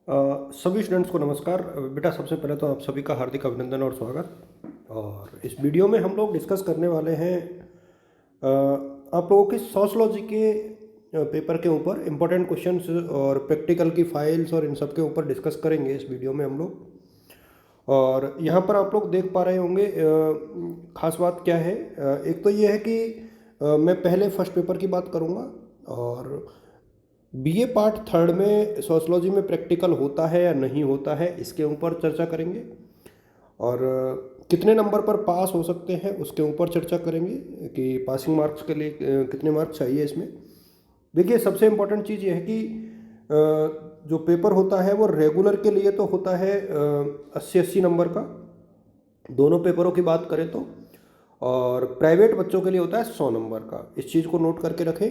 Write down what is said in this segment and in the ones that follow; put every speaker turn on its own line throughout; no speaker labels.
सभी स्टूडेंट्स को नमस्कार। बेटा, सबसे पहले तो आप सभी का हार्दिक अभिनंदन और स्वागत। और इस वीडियो में हम लोग डिस्कस करने वाले हैं आप लोगों की सोशलॉजी के पेपर के ऊपर इम्पोर्टेंट क्वेश्चंस और प्रैक्टिकल की फाइल्स और इन सब के ऊपर डिस्कस करेंगे इस वीडियो में हम लोग। और यहाँ पर आप लोग देख पा रहे होंगे खास बात क्या है। एक तो ये है कि मैं पहले फर्स्ट पेपर की बात करूँगा और बीए पार्ट थर्ड में सोशलॉजी में प्रैक्टिकल होता है या नहीं होता है इसके ऊपर चर्चा करेंगे। और कितने नंबर पर पास हो सकते हैं उसके ऊपर चर्चा करेंगे कि पासिंग मार्क्स के लिए कितने मार्क्स चाहिए इसमें। देखिए, सबसे इम्पोर्टेंट चीज़ ये है कि जो पेपर होता है वो रेगुलर के लिए तो होता है 80-80 नंबर का, दोनों पेपरों की बात करें तो। और प्राइवेट बच्चों के लिए होता है 100 नंबर का। इस चीज़ को नोट करके रखें।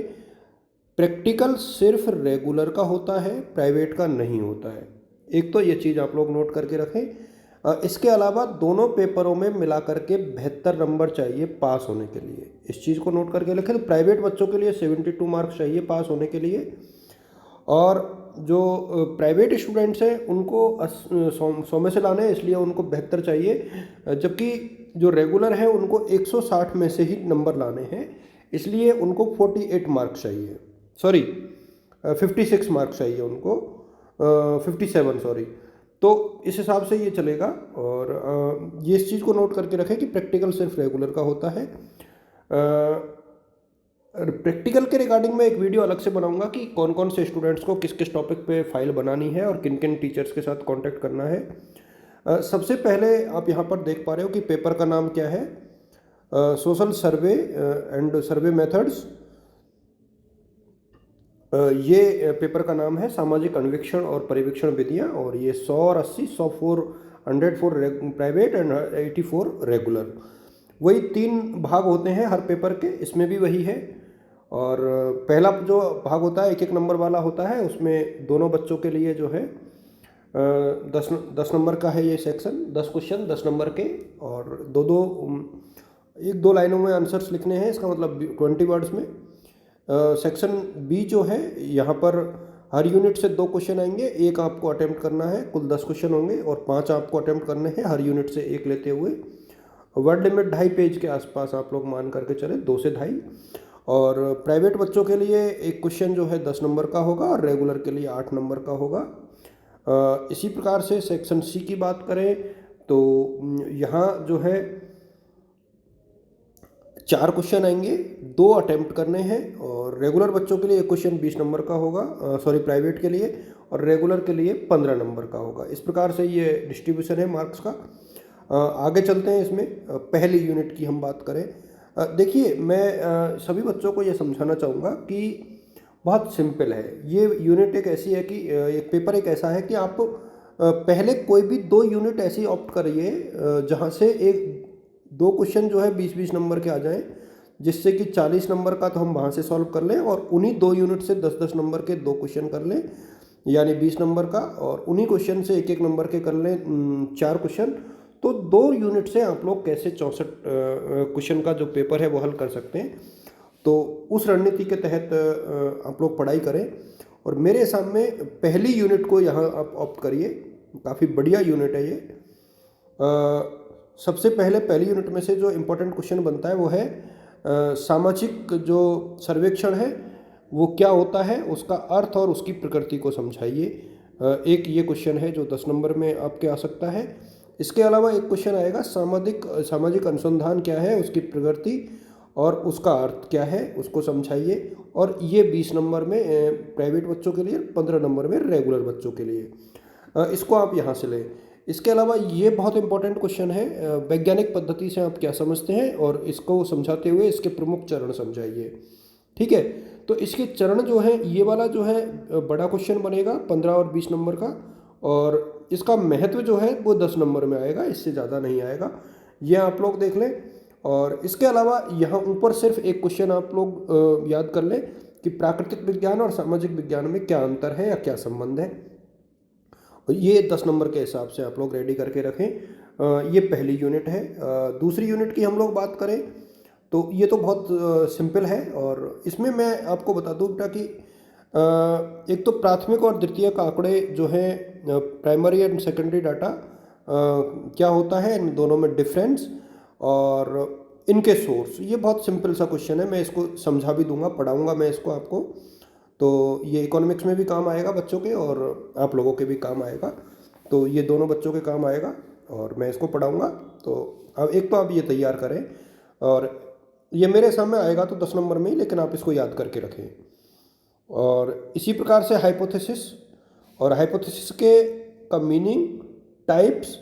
प्रैक्टिकल सिर्फ रेगुलर का होता है, प्राइवेट का नहीं होता है। एक तो ये चीज़ आप लोग नोट करके रखें। इसके अलावा दोनों पेपरों में मिला करके 72 नंबर चाहिए पास होने के लिए। इस चीज़ को नोट करके रखें। तो प्राइवेट बच्चों के लिए 72 मार्क्स चाहिए पास होने के लिए। और जो प्राइवेट स्टूडेंट्स हैं उनको 100 में से लाने हैं, इसलिए उनको 72 चाहिए। जबकि जो रेगुलर है उनको 160 में से ही नंबर लाने हैं, इसलिए उनको 48 मार्क्स चाहिए। सॉरी, 56 मार्क्स चाहिए उनको, 57 सॉरी। तो इस हिसाब से ये चलेगा। और ये इस चीज़ को नोट करके रखें कि प्रैक्टिकल सिर्फ रेगुलर का होता है। प्रैक्टिकल के रिगार्डिंग मैं एक वीडियो अलग से बनाऊंगा कि कौन कौन से स्टूडेंट्स को किस किस टॉपिक पे फाइल बनानी है और किन किन टीचर्स के साथ कांटेक्ट करना है। सबसे पहले आप यहाँ पर देख पा रहे हो कि पेपर का नाम क्या है, social survey and survey methods. ये पेपर का नाम है सामाजिक अन्वेक्षण और परिवीक्षण विधियाँ। और ये 100 और 80, 100 प्राइवेट एंड 84 रेगुलर। वही 3 भाग होते हैं हर पेपर के, इसमें भी वही है। और पहला जो भाग होता है 1-1 नंबर वाला होता है, उसमें दोनों बच्चों के लिए जो है 10 नंबर का है ये सेक्शन। 10 क्वेश्चन 10 नंबर के, और 1-2 लाइनों में आंसर्स लिखने हैं, इसका मतलब 20 वर्ड्स में। सेक्शन बी जो है, यहाँ पर हर यूनिट से 2 क्वेश्चन आएंगे, एक आपको अटेम्प्ट करना है। कुल 10 क्वेश्चन होंगे और 5 आपको अटेम्प्ट करने हैं, हर यूनिट से एक लेते हुए। वर्ड लिमिट 2.5 पेज के आसपास आप लोग मान करके चले, 2 से 2.5। और प्राइवेट बच्चों के लिए एक क्वेश्चन जो है 10 नंबर का होगा और रेगुलर के लिए 8 नंबर का होगा। इसी प्रकार से सेक्शन सी की बात करें तो यहाँ जो है 4 क्वेश्चन आएंगे, 2 अटेम्प्ट करने हैं। और रेगुलर बच्चों के लिए एक क्वेश्चन 20 नंबर का होगा, सॉरी प्राइवेट के लिए, और रेगुलर के लिए 15 नंबर का होगा। इस प्रकार से ये डिस्ट्रीब्यूशन है मार्क्स का। आगे चलते हैं इसमें। पहली यूनिट की हम बात करें, देखिए मैं सभी बच्चों को ये समझाना चाहूँगा कि बहुत सिंपल है। ये यूनिट एक ऐसी है कि एक पेपर एक ऐसा है कि आप पहले कोई भी 2 यूनिट ऐसी ऑप्ट करिए जहाँ से एक 2 क्वेश्चन जो है 20-20 नंबर के आ जाएं, जिससे कि 40 नंबर का तो हम वहाँ से सॉल्व कर लें, और उन्हीं 2 यूनिट से 10-10 नंबर के 2 क्वेश्चन कर लें, यानी 20 नंबर का। और उन्हीं क्वेश्चन से 1-1 नंबर के कर लें 4 क्वेश्चन। तो 2 यूनिट से आप लोग कैसे 64 क्वेश्चन का जो पेपर है वो हल कर सकते हैं। तो उस रणनीति के तहत आप लोग पढ़ाई करें। और मेरे हिसाब में पहली यूनिट को यहाँ आप ऑप्ट करिए, काफ़ी बढ़िया यूनिट है ये। सबसे पहले पहली यूनिट में से जो इम्पोर्टेंट क्वेश्चन बनता है वो है सामाजिक जो सर्वेक्षण है वो क्या होता है, उसका अर्थ और उसकी प्रकृति को समझाइए। एक ये क्वेश्चन है जो 10 नंबर में आपके आ सकता है। इसके अलावा एक क्वेश्चन आएगा सामाजिक अनुसंधान क्या है, उसकी प्रकृति और उसका अर्थ क्या है, उसको समझाइए। और ये 20 नंबर में प्राइवेट बच्चों के लिए, 15 नंबर में रेगुलर बच्चों के लिए। इसको आप यहाँ से लें। इसके अलावा ये बहुत इंपॉर्टेंट क्वेश्चन है, वैज्ञानिक पद्धति से आप क्या समझते हैं, और इसको समझाते हुए इसके प्रमुख चरण समझाइए। ठीक है, तो इसके चरण जो है, ये वाला जो है बड़ा क्वेश्चन बनेगा 15 और 20 नंबर का, और इसका महत्व जो है वो 10 नंबर में आएगा, इससे ज़्यादा नहीं आएगा। ये आप लोग देख लें। और इसके अलावा यहाँ ऊपर सिर्फ एक क्वेश्चन आप लोग याद कर लें कि प्राकृतिक विज्ञान और सामाजिक विज्ञान में क्या अंतर है या क्या संबंध है। ये 10 नंबर के हिसाब से आप लोग रेडी करके रखें। ये पहली यूनिट है। दूसरी यूनिट की हम लोग बात करें तो ये तो बहुत सिंपल है, और इसमें मैं आपको बता दूँ बेटा कि एक तो प्राथमिक और द्वितीयक आंकड़े जो हैं प्राइमरी एंड सेकेंडरी डाटा क्या होता है, इन दोनों में डिफरेंस और इनके सोर्स। ये बहुत सिंपल सा क्वेश्चन है, मैं इसको समझा भी दूंगा, पढ़ाऊंगा मैं इसको आपको। तो ये इकोनॉमिक्स में भी काम आएगा बच्चों के और आप लोगों के भी काम आएगा, तो ये दोनों बच्चों के काम आएगा और मैं इसको पढ़ाऊंगा। तो अब एक तो आप ये तैयार करें, और ये मेरे सामने आएगा तो 10 नंबर में ही, लेकिन आप इसको याद करके रखें। और इसी प्रकार से हाइपोथेसिस, और हाइपोथेसिस के का मीनिंग, टाइप्स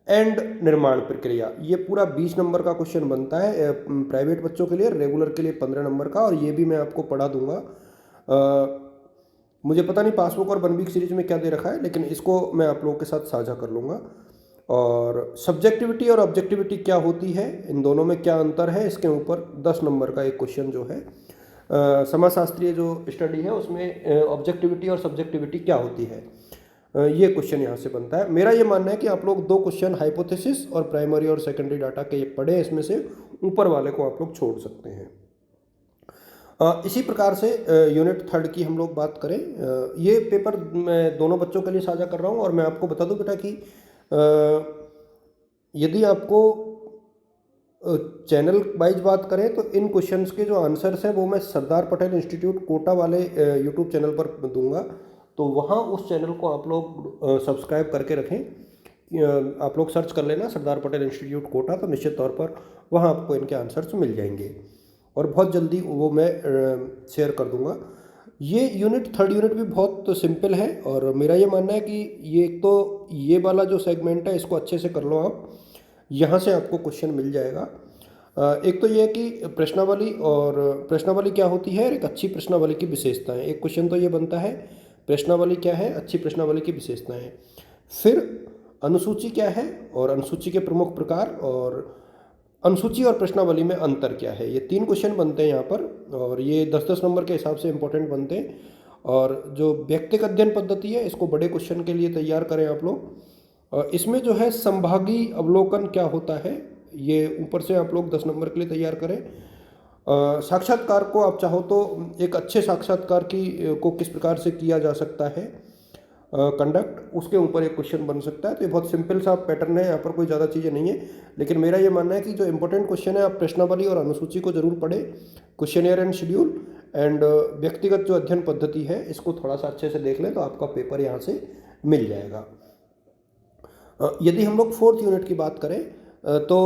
एंड निर्माण प्रक्रिया, ये पूरा 20 नंबर का क्वेश्चन बनता है प्राइवेट बच्चों के लिए। रेगुलर के लिए 15 नंबर का, और ये भी मैं आपको पढ़ा दूंगा। मुझे पता नहीं पासबुक और 1 वीक सीरीज में क्या दे रखा है, लेकिन इसको मैं आप लोगों के साथ साझा कर लूँगा। और सब्जेक्टिविटी और ऑब्जेक्टिविटी क्या होती है, इन दोनों में क्या अंतर है, इसके ऊपर 10 नंबर का एक क्वेश्चन जो है समाजशास्त्रीय जो स्टडी है उसमें ऑब्जेक्टिविटी और सब्जेक्टिविटी क्या होती है, ये क्वेश्चन यहाँ से बनता है। मेरा ये मानना है कि आप लोग 2 क्वेश्चन हाइपोथेसिस और प्राइमरी और सेकेंडरी डाटा के पढ़े, इसमें से ऊपर वाले को आप लोग छोड़ सकते हैं। इसी प्रकार से यूनिट 3 की हम लोग बात करें, ये पेपर मैं दोनों बच्चों के लिए साझा कर रहा हूँ। और मैं आपको बता दूं बेटा कि यदि आपको चैनल वाइज बात करें तो इन क्वेश्चंस के जो आंसर्स हैं वो मैं सरदार पटेल इंस्टीट्यूट कोटा वाले यूट्यूब चैनल पर दूंगा, तो वहाँ उस चैनल को आप लोग सब्सक्राइब करके रखें। आप लोग सर्च कर लेना सरदार पटेल इंस्टीट्यूट कोटा, तो निश्चित तौर पर वहाँ आपको इनके आंसर्स मिल जाएंगे और बहुत जल्दी वो मैं शेयर कर दूंगा। ये यूनिट 3 यूनिट भी बहुत सिंपल है, और मेरा ये मानना है कि ये एक तो ये वाला जो सेगमेंट है इसको अच्छे से कर लो आप, यहाँ से आपको क्वेश्चन मिल जाएगा। एक तो ये है कि प्रश्नावली, और प्रश्नावली क्या होती है, एक अच्छी प्रश्नावली की विशेषताएं। एक क्वेश्चन तो ये बनता है प्रश्नावली क्या है, अच्छी प्रश्नावली की विशेषताएं। फिर अनुसूची क्या है, और अनुसूची के प्रमुख प्रकार, और अनुसूची और प्रश्नावली में अंतर क्या है। ये 3 क्वेश्चन बनते हैं यहाँ पर, और ये 10-10 नंबर के हिसाब से इंपॉर्टेंट बनते हैं। और जो व्यक्तिगत अध्ययन पद्धति है इसको बड़े क्वेश्चन के लिए तैयार करें आप लोग। इसमें जो है संभागी अवलोकन क्या होता है, ये ऊपर से आप लोग 10 नंबर के लिए तैयार करें। साक्षात्कार को आप चाहो तो एक अच्छे साक्षात्कार को किस प्रकार से किया जा सकता है कंडक्ट, उसके ऊपर एक क्वेश्चन बन सकता है। तो ये बहुत सिंपल सा पैटर्न है, यहाँ पर कोई ज़्यादा चीज़ें नहीं है। लेकिन मेरा ये मानना है कि जो इंपॉर्टेंट क्वेश्चन है आप प्रश्नावली और अनुसूची को जरूर पढ़ें, क्वेश्चनियर एंड शेड्यूल एंड व्यक्तिगत जो अध्ययन पद्धति है इसको थोड़ा सा अच्छे से देख लें तो आपका पेपर यहाँ से मिल जाएगा। यदि हम लोग 4th यूनिट की बात करें तो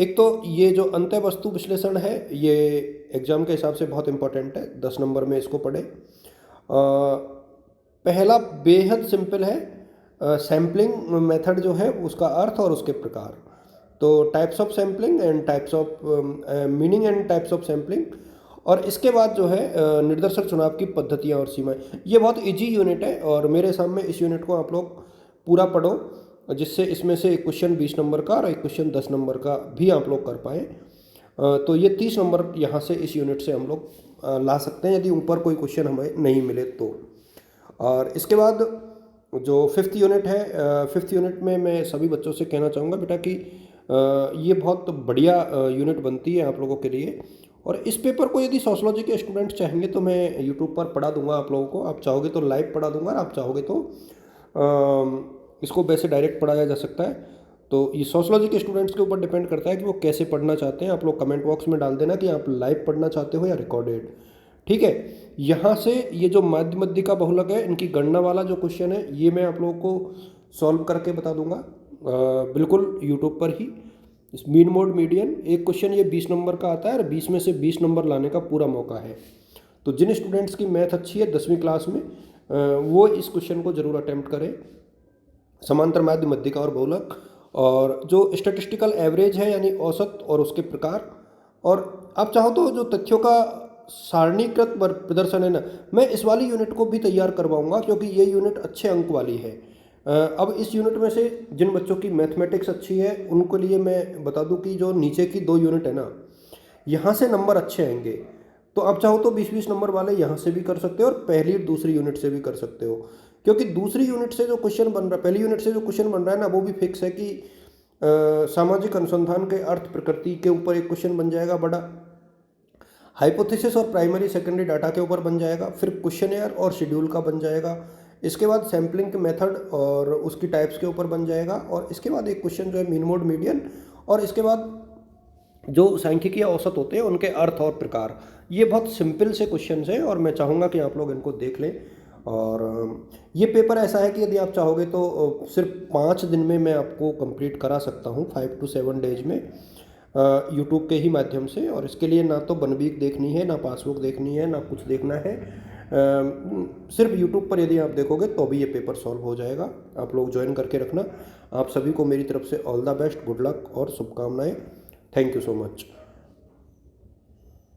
एक तो ये जो अंतः वस्तु विश्लेषण है ये एग्जाम के हिसाब से बहुत इंपॉर्टेंट है, 10 नंबर में इसको पढ़ें। पहला बेहद सिंपल है, सैम्पलिंग मेथड जो है उसका अर्थ और उसके प्रकार। तो types of sampling and types of meaning and types of sampling, और इसके बाद जो है निर्देशक चुनाव की पद्धतियाँ और सीमाएं। ये बहुत इजी यूनिट है, और मेरे सामने इस यूनिट को आप लोग पूरा पढ़ो, जिससे इसमें से एक क्वेश्चन 20 नंबर का और एक क्वेश्चन 10 नंबर का भी आप लोग कर पाएँ। तो ये 30 नंबर यहाँ से इस यूनिट से हम लोग ला सकते हैं, यदि ऊपर कोई क्वेश्चन हमें नहीं मिले तो। और इसके बाद जो 5th यूनिट है, 5th यूनिट में मैं सभी बच्चों से कहना चाहूँगा बेटा कि ये बहुत बढ़िया यूनिट बनती है आप लोगों के लिए। और इस पेपर को यदि सोशलॉजी के स्टूडेंट चाहेंगे तो मैं यूट्यूब पर पढ़ा दूंगा आप लोगों को, आप चाहोगे तो लाइव पढ़ा दूंगा, और आप चाहोगे तो इसको वैसे डायरेक्ट पढ़ाया जा सकता है। तो ये सोशलॉजी के स्टूडेंट्स के ऊपर डिपेंड करता है कि वो कैसे पढ़ना चाहते हैं। आप लोग कमेंट बॉक्स में डाल देना कि आप लाइव पढ़ना चाहते हो या रिकॉर्डेड, ठीक है। यहाँ से ये जो माध्य मध्यिका बहुलक है इनकी गणना वाला जो क्वेश्चन है ये मैं आप लोगों को सॉल्व करके बता दूंगा बिल्कुल यूट्यूब पर ही। इस मीन मोड मीडियन एक क्वेश्चन ये 20 नंबर का आता है, और 20 में से 20 नंबर लाने का पूरा मौका है। तो जिन स्टूडेंट्स की मैथ अच्छी है 10वीं क्लास में वो इस क्वेश्चन को जरूर अटेम्प्ट करें। समांतर माध्य मध्यिका और बहुलक, और जो स्टैटिस्टिकल एवरेज है यानी औसत और उसके प्रकार, और आप चाहो तो जो तथ्यों का सारणीकृत प्रदर्शन है ना, मैं इस वाली यूनिट को भी तैयार करवाऊंगा क्योंकि ये यूनिट अच्छे अंक वाली है। अब इस यूनिट में से जिन बच्चों की मैथमेटिक्स अच्छी है उनके लिए मैं बता दूं कि जो नीचे की 2 यूनिट है ना, यहाँ से नंबर अच्छे आएंगे। तो आप चाहो तो 20-20 नंबर वाले यहाँ से भी कर सकते हो, और पहली और दूसरी यूनिट से भी कर सकते हो। क्योंकि दूसरी यूनिट से जो क्वेश्चन बन रहा है, पहली यूनिट से जो क्वेश्चन बन रहा है ना, वो भी फिक्स है कि सामाजिक अनुसंधान के अर्थ प्रकृति के ऊपर एक क्वेश्चन बन जाएगा बड़ा, हाइपोथेसिस और प्राइमरी सेकेंडरी डाटा के ऊपर बन जाएगा, फिर क्वेश्चनेयर और शेड्यूल का बन जाएगा, इसके बाद सैम्पलिंग मेथड और उसकी टाइप्स के ऊपर बन जाएगा, और इसके बाद एक क्वेश्चन जो है मीन मोड मीडियन, और इसके बाद जो सांख्यिकीय औसत होते हैं उनके अर्थ और प्रकार। ये बहुत सिंपल से क्वेश्चन हैं और मैं चाहूँगा कि आप लोग इनको देख लें। और ये पेपर ऐसा है कि यदि आप चाहोगे तो सिर्फ 5 दिन में मैं आपको कंप्लीट करा सकता हूँ, 5 to 7 डेज में, यूट्यूब के ही माध्यम से। और इसके लिए ना तो बनवीक देखनी है, ना पासबुक देखनी है, ना कुछ देखना है। सिर्फ यूट्यूब पर यदि आप देखोगे तो भी ये पेपर सॉल्व हो जाएगा। आप लोग ज्वाइन करके रखना। आप सभी को मेरी तरफ से all the best, good luck और शुभकामनाएं। Thank you so much.